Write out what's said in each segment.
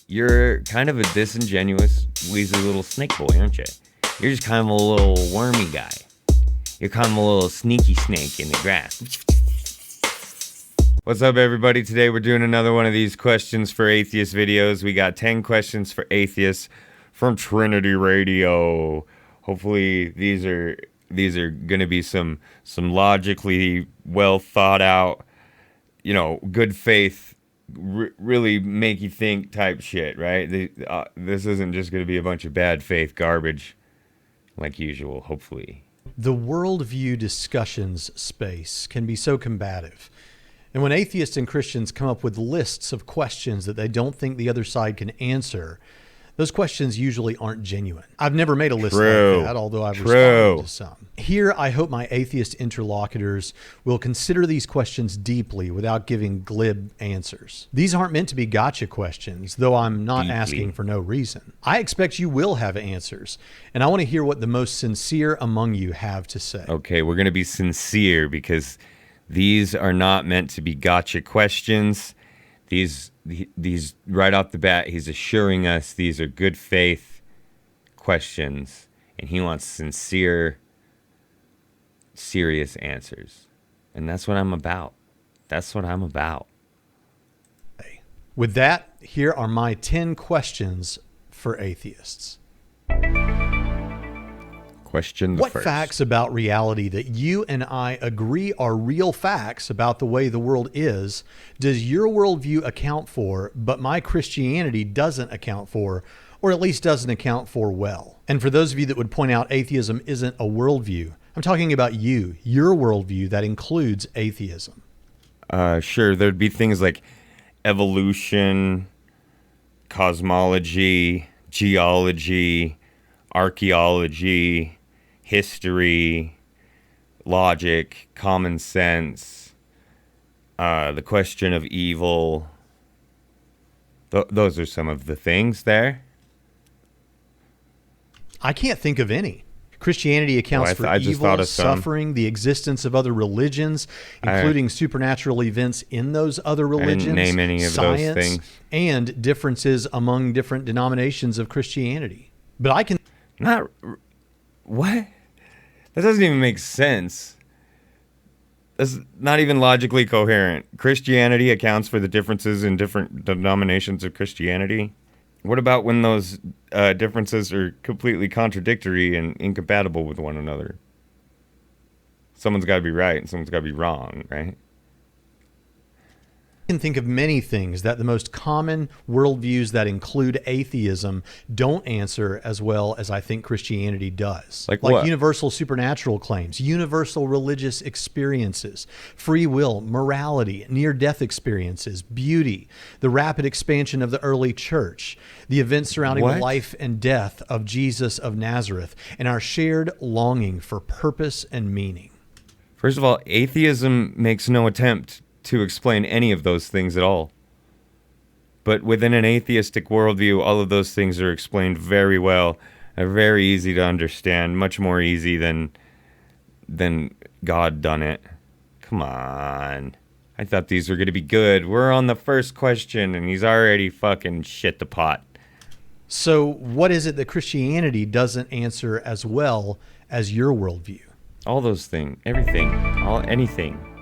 You're kind of a disingenuous, wheezy little snake boy, aren't you? You're just kind of a little wormy guy. You're kind of a little sneaky snake in the grass. What's up, everybody? Today we're doing another one of these questions for atheist videos. We got 10 questions for atheists from Trinity Radio. Hopefully these are going to be some logically well thought out, good faith, really make you think type shit, right? This isn't just going to be a bunch of bad faith garbage like usual, hopefully. The worldview discussions space can be so combative. And when atheists and Christians come up with lists of questions that they don't think the other side can answer, those questions usually aren't genuine. I've never made a list like that, although I've responded to some. Here, I hope my atheist interlocutors will consider these questions deeply without giving glib answers. These aren't meant to be gotcha questions, though I'm not asking for no reason. I expect you will have answers, and I want to hear what the most sincere among you have to say. Okay, we're going to be sincere because these are not meant to be gotcha questions. These right off the bat, he's assuring us these are good faith questions, and he wants sincere, serious answers. And that's what I'm about. That's what I'm about. With that, here are my 10 questions for atheists. Question the What first. facts about reality that you and I agree are real facts about the way the world is does your worldview account for, but my Christianity doesn't account for, or at least doesn't account for well? And for those of you that would point out atheism isn't a worldview, I'm talking about your worldview that includes atheism. Sure, there'd be things like evolution, cosmology, geology, archaeology, history, logic, common sense, the question of evil. Those are some of the things there. I can't think of any. Christianity accounts for evil, suffering, the existence of other religions, including supernatural events in those other religions, I didn't name any of those things, and differences among different denominations of Christianity. But I can... What? That doesn't even make sense. That's not even logically coherent. Christianity accounts for the differences in different denominations of Christianity. What about when those differences are completely contradictory and incompatible with one another? Someone's got to be right and someone's got to be wrong, right? I can think of many things that the most common worldviews that include atheism don't answer as well as I think Christianity does. Like what? Universal supernatural claims, universal religious experiences, free will, morality, near-death experiences, beauty, the rapid expansion of the early church, the events surrounding the life and death of Jesus of Nazareth, and our shared longing for purpose and meaning. First of all, atheism makes no attempt to explain any of those things at all. But within an atheistic worldview, all of those things are explained very well, are very easy to understand, much more easy than God done it. Come on. I thought these were going to be good. We're on the first question, and he's already fucking shit the pot. So what is it that Christianity doesn't answer as well as your worldview? All those things, everything, anything.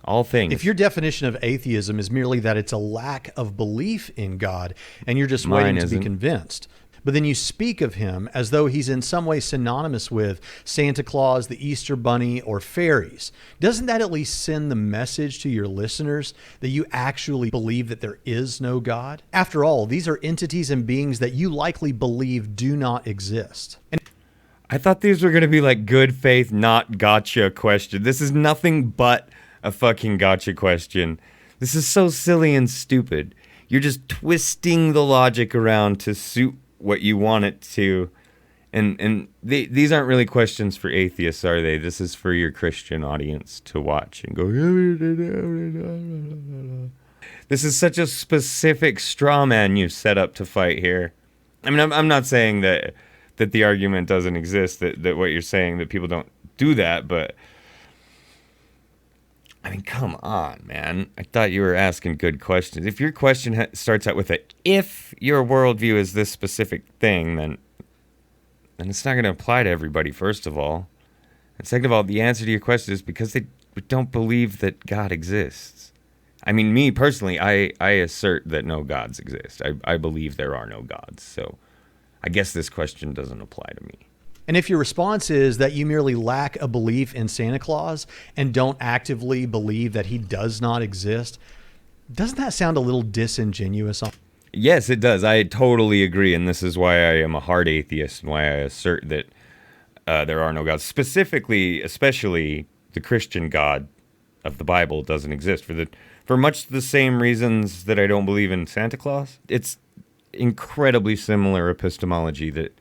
All things. If your definition of atheism is merely that it's a lack of belief in God and you're just waiting to be convinced, but then you speak of him as though he's in some way synonymous with Santa Claus, the Easter Bunny, or fairies, doesn't that at least send the message to your listeners that you actually believe that there is no God? After all, these are entities and beings that you likely believe do not exist. And I thought these were going to be like good faith, not gotcha question. This is nothing but a fucking gotcha question. This is so silly and stupid. You're just twisting the logic around to suit what you want it to. And these aren't really questions for atheists, are they? This is for your Christian audience to watch and go. This is such a specific straw man you set up to fight here. I mean, I'm not saying that the argument doesn't exist, that what you're saying, that people don't do that, but I mean, come on, man. I thought you were asking good questions. If your question starts out with a, if your worldview is this specific thing, then it's not going to apply to everybody, first of all. And second of all, the answer to your question is because they don't believe that God exists. I mean, me personally, I assert that no gods exist. I believe there are no gods. So I guess this question doesn't apply to me. And if your response is that you merely lack a belief in Santa Claus and don't actively believe that he does not exist, doesn't that sound a little disingenuous? Yes, it does. I totally agree. And this is why I am a hard atheist and why I assert that there are no gods. Specifically, especially the Christian God of the Bible doesn't exist for much the same reasons that I don't believe in Santa Claus. It's incredibly similar epistemology that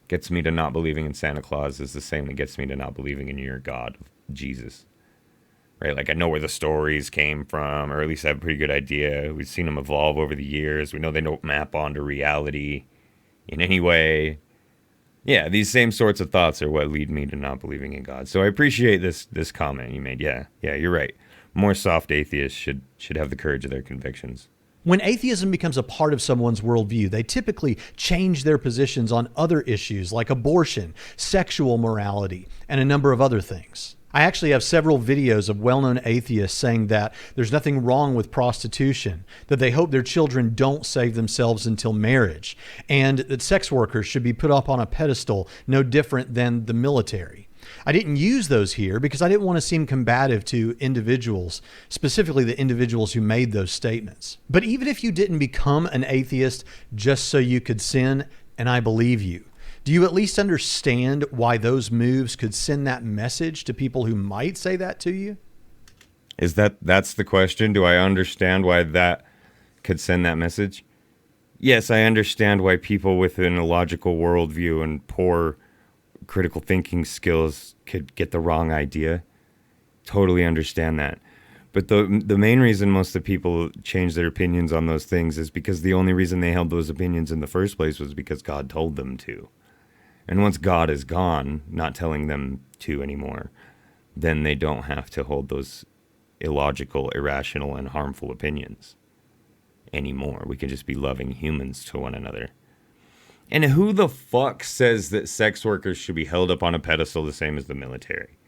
gets me to not believing in Santa Claus is the same that gets me to not believing in your God, Jesus. Right? Like, I know where the stories came from, or at least I have a pretty good idea. We've seen them evolve over the years. We know they don't map onto reality in any way. Yeah, these same sorts of thoughts are what lead me to not believing in God. So I appreciate this comment you made. Yeah, you're right. More soft atheists should have the courage of their convictions. When atheism becomes a part of someone's worldview, they typically change their positions on other issues like abortion, sexual morality, and a number of other things. I actually have several videos of well-known atheists saying that there's nothing wrong with prostitution, that they hope their children don't save themselves until marriage, and that sex workers should be put up on a pedestal no different than the military. I didn't use those here because I didn't want to seem combative to individuals, specifically the individuals who made those statements. But even if you didn't become an atheist just so you could sin, and I believe you, do you at least understand why those moves could send that message to people who might say that to you? That's the question? Do I understand why that could send that message? Yes, I understand why people with an illogical worldview and poor critical thinking skills could get the wrong idea. Totally understand that. But the main reason most of the people change their opinions on those things is because the only reason they held those opinions in the first place was because God told them to. And once God is gone, not telling them to anymore, then they don't have to hold those illogical, irrational, and harmful opinions anymore. We can just be loving humans to one another. And who the fuck says that sex workers should be held up on a pedestal the same as the military?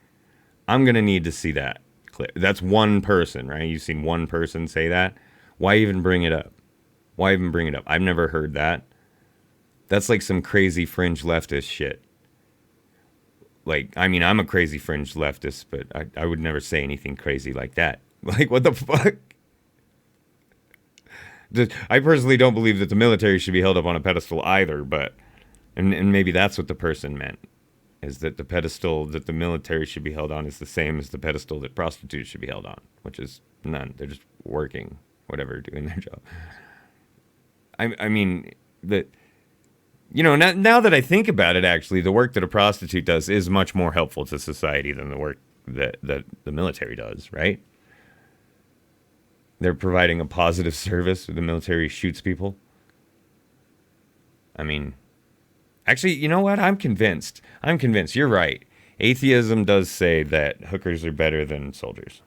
I'm going to need to see that clip. That's one person, right? You've seen one person say that. Why even bring it up? Why even bring it up? I've never heard that. That's like some crazy fringe leftist shit. Like, I mean, I'm a crazy fringe leftist, but I would never say anything crazy like that. Like, what the fuck? I personally don't believe that the military should be held up on a pedestal either, but, and maybe that's what the person meant, is that the pedestal that the military should be held on is the same as the pedestal that prostitutes should be held on, which is none. They're just working, whatever, doing their job. I mean, now that I think about it, actually, the work that a prostitute does is much more helpful to society than the work that the military does, right? They're providing a positive service. The military shoots people. I mean, actually, you know what? I'm convinced. You're right. Atheism does say that hookers are better than soldiers.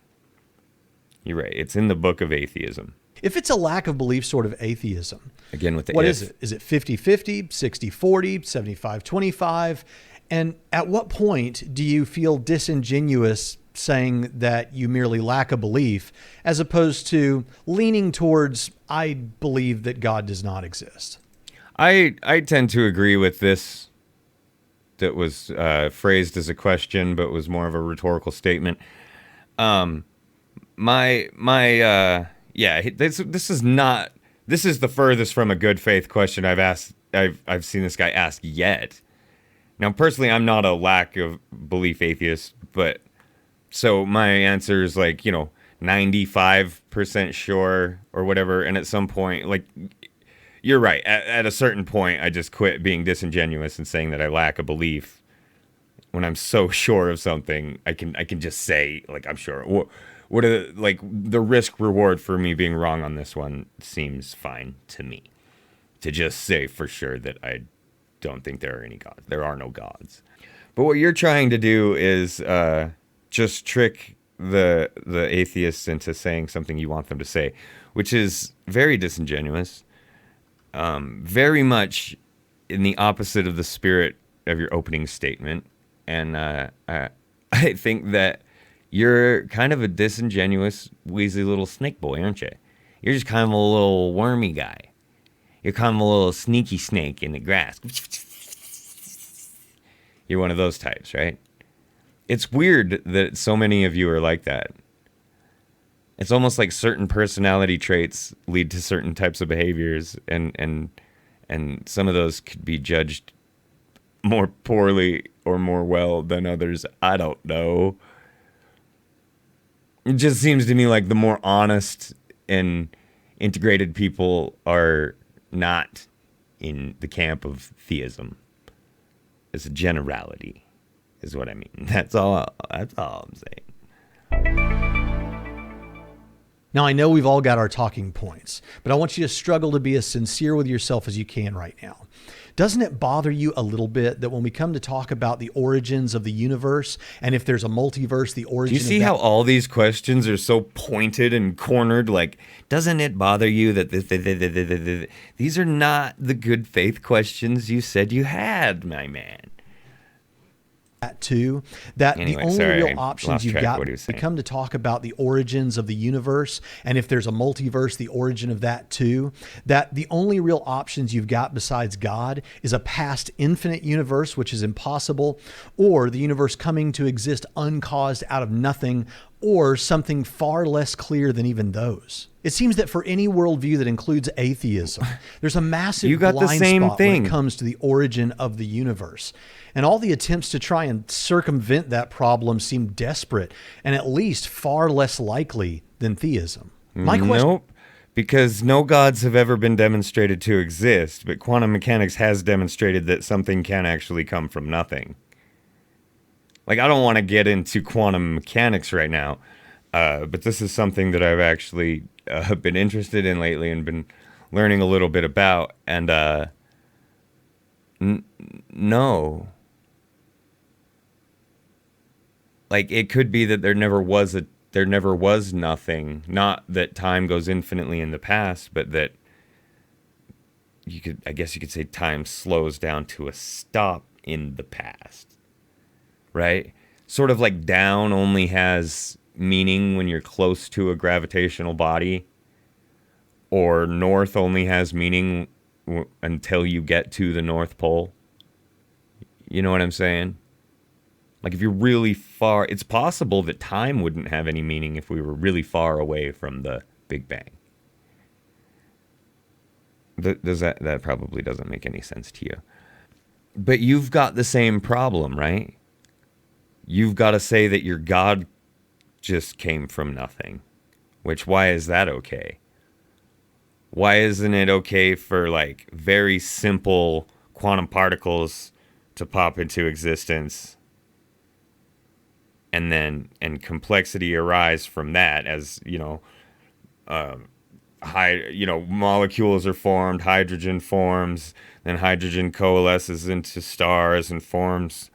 You're right. It's in the book of atheism. If it's a lack of belief sort of atheism, again with the what if. is it? Is it 50-50, 60-40, 75-25? And at what point do you feel disingenuous saying that you merely lack a belief as opposed to leaning towards, I believe that God does not exist? I tend to agree with this that was phrased as a question but was more of a rhetorical statement. Yeah, this is the furthest from a good faith question I've seen this guy ask yet. Now, personally, I'm not a lack of belief atheist, but so my answer is 95% sure or whatever. And at some point, you're right. At a certain point, I just quit being disingenuous and saying that I lack a belief. When I'm so sure of something, I can just say, I'm sure. What the risk reward for me being wrong on this one seems fine to me. To just say for sure that I don't think there are any gods. There are no gods. But what you're trying to do is just trick the atheists into saying something you want them to say, which is very disingenuous, very much in the opposite of the spirit of your opening statement. And I think that you're kind of a disingenuous, wheezy little snake boy, aren't you? You're just kind of a little wormy guy. You're kind of a little sneaky snake in the grass. You're one of those types, right? It's weird that so many of you are like that. It's almost like certain personality traits lead to certain types of behaviors, and some of those could be judged more poorly or more well than others. I don't know. It just seems to me like the more honest and integrated people are not in the camp of theism. It's a generality, is what I mean. That's all I'm saying. Now, I know we've all got our talking points, but I want you to struggle to be as sincere with yourself as you can right now. Doesn't it bother you a little bit that when we come to talk about the origins of the universe, and if there's a multiverse, the origin Do you see how all these questions are so pointed and cornered? Like, doesn't it bother you that these are not the good faith questions you said you had, my man? That too, that Anyway, the only sorry, I real options lost you've track of got, what he was we saying. come to talk about the origins of the universe, and if there's a multiverse, the origin of that too, that the only real options you've got besides God is a past infinite universe, which is impossible, or the universe coming to exist uncaused out of nothing, or something far less clear than even those. It seems that for any worldview that includes atheism, there's a massive You got the blind same spot when thing. it comes to the origin of the universe. And all the attempts to try and circumvent that problem seem desperate and at least far less likely than theism. My question. Nope, because no gods have ever been demonstrated to exist, but quantum mechanics has demonstrated that something can actually come from nothing. Like, I don't want to get into quantum mechanics right now, but this is something that I've actually been interested in lately and been learning a little bit about. And no. Like, it could be that there never was nothing. Not that time goes infinitely in the past, but that I guess you could say time slows down to a stop in the past. Right? Sort of like down only has meaning when you're close to a gravitational body, or north only has meaning until you get to the North Pole. You know what I'm saying? Like, if you're really far, it's possible that time wouldn't have any meaning if we were really far away from the Big Bang. That probably doesn't make any sense to you. But you've got the same problem, right? You've got to say that your God just came from nothing. Which, why is that okay? Why isn't it okay for, like, very simple quantum particles to pop into existence, and complexity arise from that, as, molecules are formed, hydrogen forms, then hydrogen coalesces into stars and forms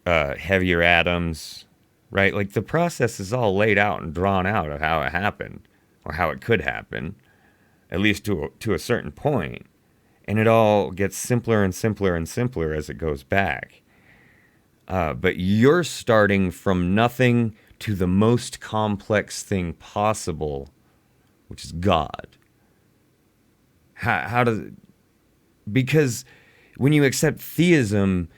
heavier atoms, right? Like, the process is all laid out and drawn out of how it happened, or how it could happen, at least to a certain point. And it all gets simpler and simpler and simpler as it goes back. But you're starting from nothing to the most complex thing possible, which is God. Because when you accept theism,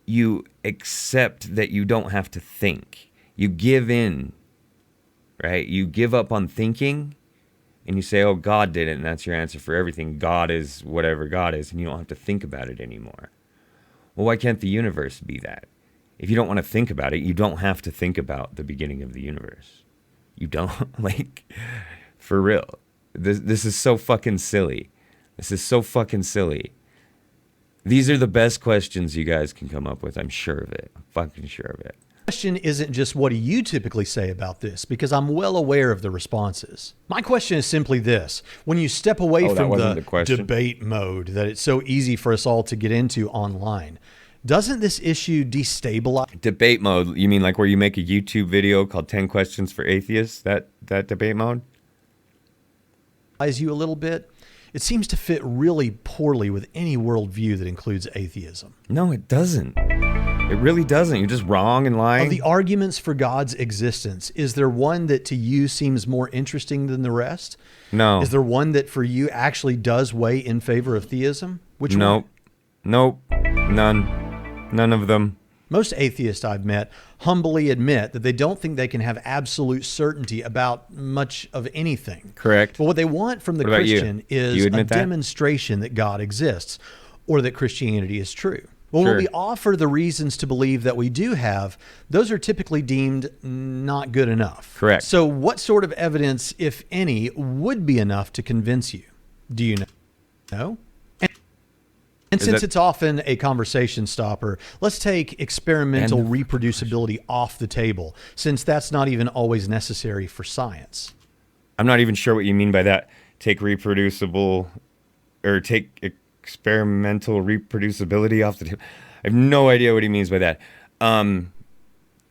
you accept that you don't have to think. You give in, right? You give up on thinking, and you say, oh, God did it, and that's your answer for everything. God is whatever God is, and you don't have to think about it anymore. Well, why can't the universe be that? If you don't want to think about it, you don't have to think about the beginning of the universe. You don't, like, for real. This is so fucking silly. This is so fucking silly. These are the best questions you guys can come up with. I'm sure of it. I'm fucking sure of it. The question isn't just what do you typically say about this, because I'm well aware of the responses. My question is simply this. When you step away from the question. debate mode that it's so easy for us all to get into online, Doesn't this issue destabilize Debate mode. You mean like where you make a YouTube video called 10 Questions for Atheists? That debate mode? you a little bit? It seems to fit really poorly with any worldview that includes atheism. No, it doesn't. It really doesn't. You're just wrong and lying. Of the arguments for God's existence, is there one that to you seems more interesting than the rest? No. Is there one that for you actually does weigh in favor of theism? Which one? Nope. None of them. Most atheists I've met humbly admit that they don't think they can have absolute certainty about much of anything. Correct. But what they want from the What about you? Christian Do is you a admit that? demonstration that God exists or that Christianity is true. Well, Sure. when we offer the reasons to believe that we do have, those are typically deemed not good enough. Correct. So what sort of evidence, if any, would be enough to convince you? Do you know? No? And since it's often a conversation stopper, let's take experimental reproducibility off the table, since that's not even always necessary for science. I'm not even sure what you mean by that. Take experimental reproducibility off the table. I have no idea what he means by that.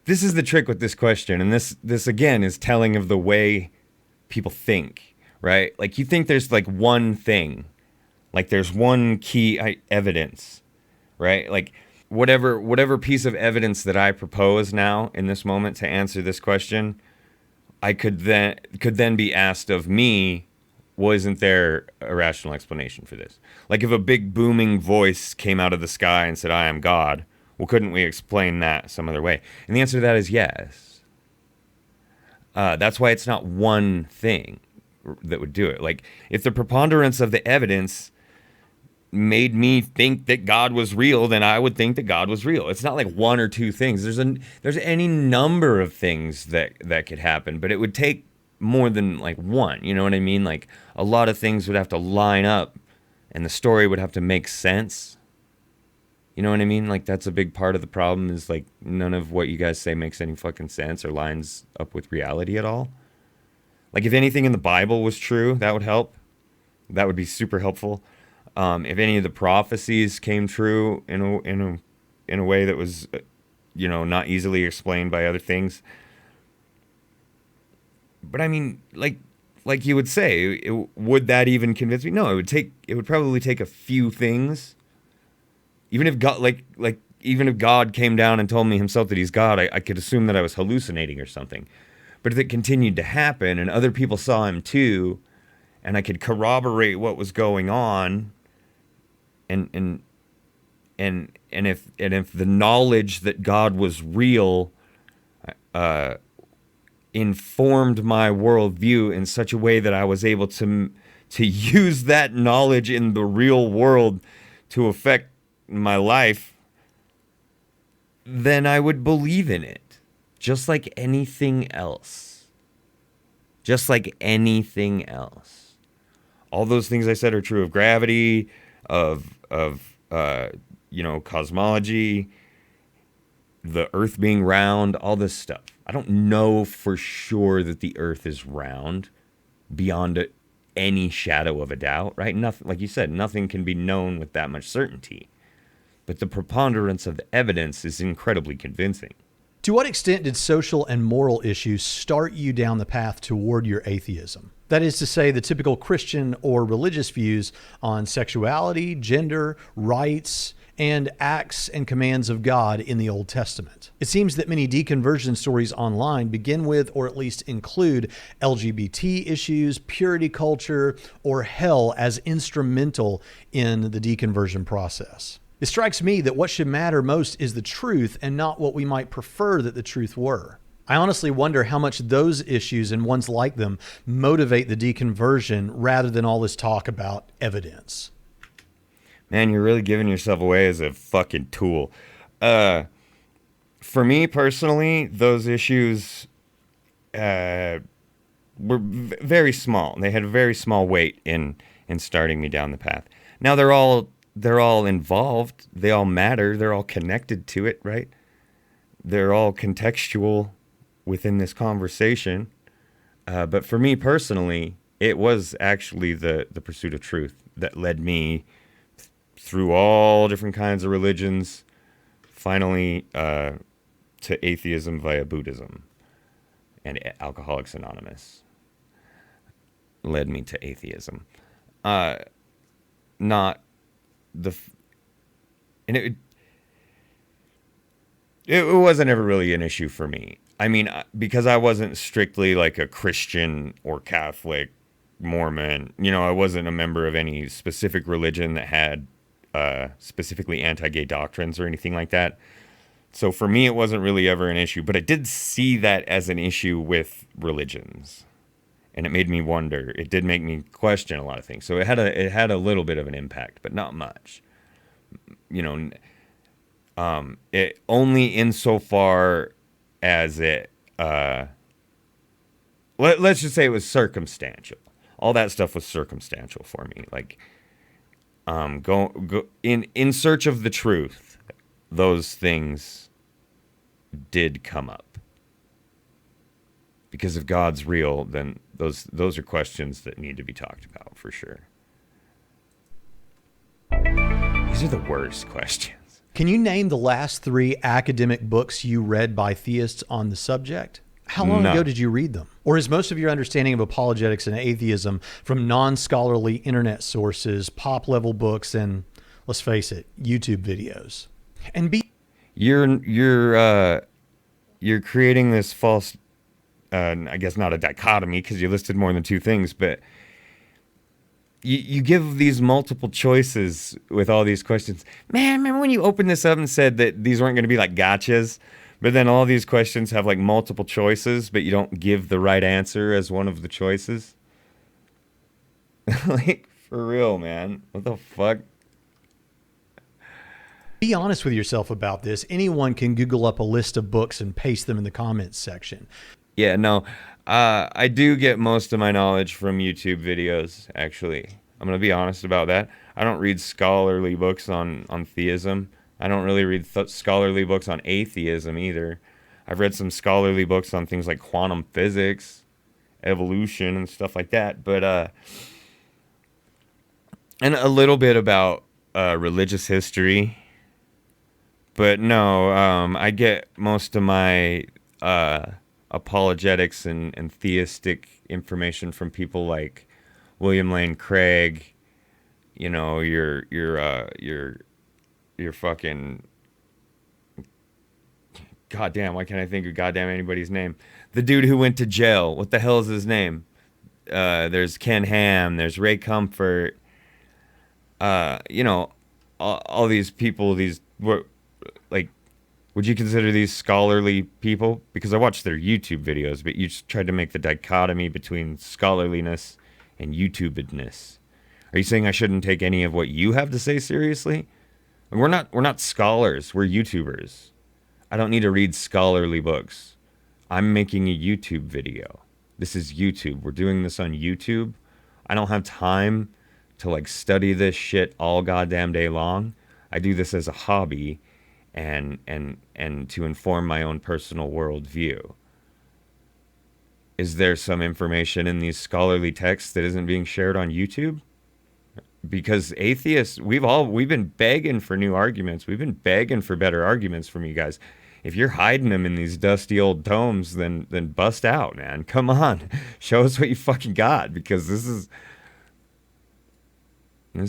This is the trick with this question, and this again is telling of the way people think, right? Like you think there's like one thing, like there's one key evidence, right? Like whatever piece of evidence that I propose now in this moment to answer this question, I could then be asked of me, wasn't there a rational explanation for this? Like if a big booming voice came out of the sky and said, I am God, well, couldn't we explain that some other way? And the answer to that is yes. That's why it's not one thing that would do it. Like if the preponderance of the evidence made me think that God was real, then I would think that God was real. It's not like one or two things. There's any number of things that could happen, but it would take more than like one. You know what I mean? Like a lot of things would have to line up and the story would have to make sense. You know what I mean? Like that's a big part of the problem is like none of what you guys say makes any fucking sense or lines up with reality at all. Like if anything in the Bible was true, that would help. That would be super helpful. If any of the prophecies came true in a way that was, not easily explained by other things. But I mean, like you would say, would that even convince me? No, it would probably take a few things. Even if God, even if God came down and told me himself that he's God, I could assume that I was hallucinating or something. But if it continued to happen and other people saw him too, and I could corroborate what was going on, and if the knowledge that God was real informed my worldview in such a way that I was able to use that knowledge in the real world to affect my life, then I would believe in it, just like anything else. Just like anything else. All those things I said are true of gravity, of cosmology, the earth being round, all this stuff. I don't know for sure that the earth is round beyond any shadow of a doubt, right? Nothing, like you said, nothing can be known with that much certainty. But the preponderance of the evidence is incredibly convincing. To what extent did social and moral issues start you down the path toward your atheism? That is to say, the typical Christian or religious views on sexuality, gender, rights, and acts and commands of God in the Old Testament. It seems that many deconversion stories online begin with, or at least include, LGBT issues, purity culture, or hell as instrumental in the deconversion process. It strikes me that what should matter most is the truth and not what we might prefer that the truth were. I honestly wonder how much those issues and ones like them motivate the deconversion rather than all this talk about evidence. Man, you're really giving yourself away as a fucking tool. For me personally, those issues were very small. They had a very small weight in starting me down the path. Now they're all involved. They all matter. They're all connected to it, right? They're all contextual within this conversation. But for me personally, it was actually the pursuit of truth that led me through all different kinds of religions, finally to atheism via Buddhism, and Alcoholics Anonymous led me to atheism. Not the, and it wasn't ever really an issue for me. I mean, because I wasn't strictly like a Christian or Catholic, Mormon, I wasn't a member of any specific religion that had specifically anti-gay doctrines or anything like that. So for me, it wasn't really ever an issue, but I did see that as an issue with religions, and it made me wonder. It did make me question a lot of things. So it had a little bit of an impact, but not much. It only insofar as it, let's just say it was circumstantial. All that stuff was circumstantial for me. Like, go in search of the truth. Those things did come up. Because if God's real, then those are questions that need to be talked about for sure. These are the worst questions. Can you name the last 3 academic books you read by theists on the subject? How long ago did you read them? Or is most of your understanding of apologetics and atheism from non-scholarly internet sources, pop-level books, and, let's face it, YouTube videos? And you're creating this false, I guess not a dichotomy because you listed more than 2 things, but you give these multiple choices with all these questions. Man, remember when you opened this up and said that these weren't going to be like gotchas? But then all these questions have like multiple choices, but you don't give the right answer as one of the choices. Like, for real, man. What the fuck? Be honest with yourself about this. Anyone can Google up a list of books and paste them in the comments section. Yeah, no. I do get most of my knowledge from YouTube videos, actually. I'm going to be honest about that. I don't read scholarly books on theism. I don't really read scholarly books on atheism either. I've read some scholarly books on things like quantum physics, evolution, and stuff like that. But and a little bit about religious history. But no, I get most of my apologetics and theistic information from people like William Lane Craig. Your fucking, goddamn, why can't I think of goddamn anybody's name? The dude who went to jail. What the hell is his name? There's Ken Ham. There's Ray Comfort. All these people. Would you consider these scholarly people? Because I watched their YouTube videos, but you just tried to make the dichotomy between scholarliness and YouTubedness. Are you saying I shouldn't take any of what you have to say seriously? We're not scholars. We're YouTubers. I don't need to read scholarly books. I'm making a YouTube video. This is YouTube. We're doing this on YouTube. I don't have time to study this shit all goddamn day long. I do this as a hobby and to inform my own personal worldview. Is there some information in these scholarly texts that isn't being shared on YouTube? Because atheists, we've been begging for new arguments. We've been begging for better arguments from you guys. If you're hiding them in these dusty old tomes, then bust out, man. Come on. Show us what you fucking got, because this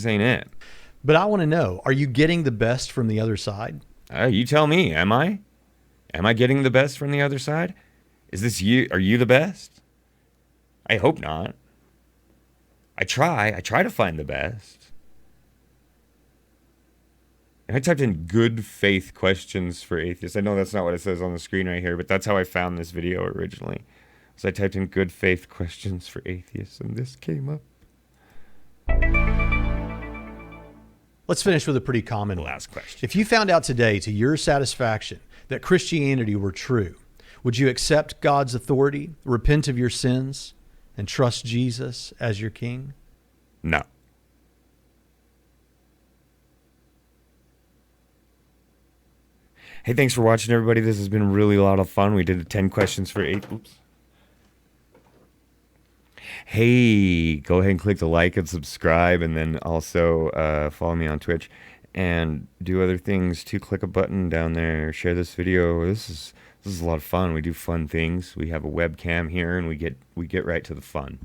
ain't it. But I want to know, are you getting the best from the other side? You tell me. Am I? Am I getting the best from the other side? Is this you? Are you the best? I hope not. I try to find the best. And I typed in good faith questions for atheists. I know that's not what it says on the screen right here, but that's how I found this video originally. So I typed in good faith questions for atheists, and this came up. Let's finish with a pretty common last question. If you found out today, to your satisfaction, that Christianity were true, would you accept God's authority, repent of your sins, and trust Jesus as your king? No. Hey, thanks for watching, everybody. This has been really a lot of fun. We did 10 questions for 8. Oops. Hey, go ahead and click the like and subscribe, and then also follow me on Twitch. and do other things too. Click a button down there, share this video. This is a lot of fun. We do fun things. We have a webcam here, and we get right to the fun.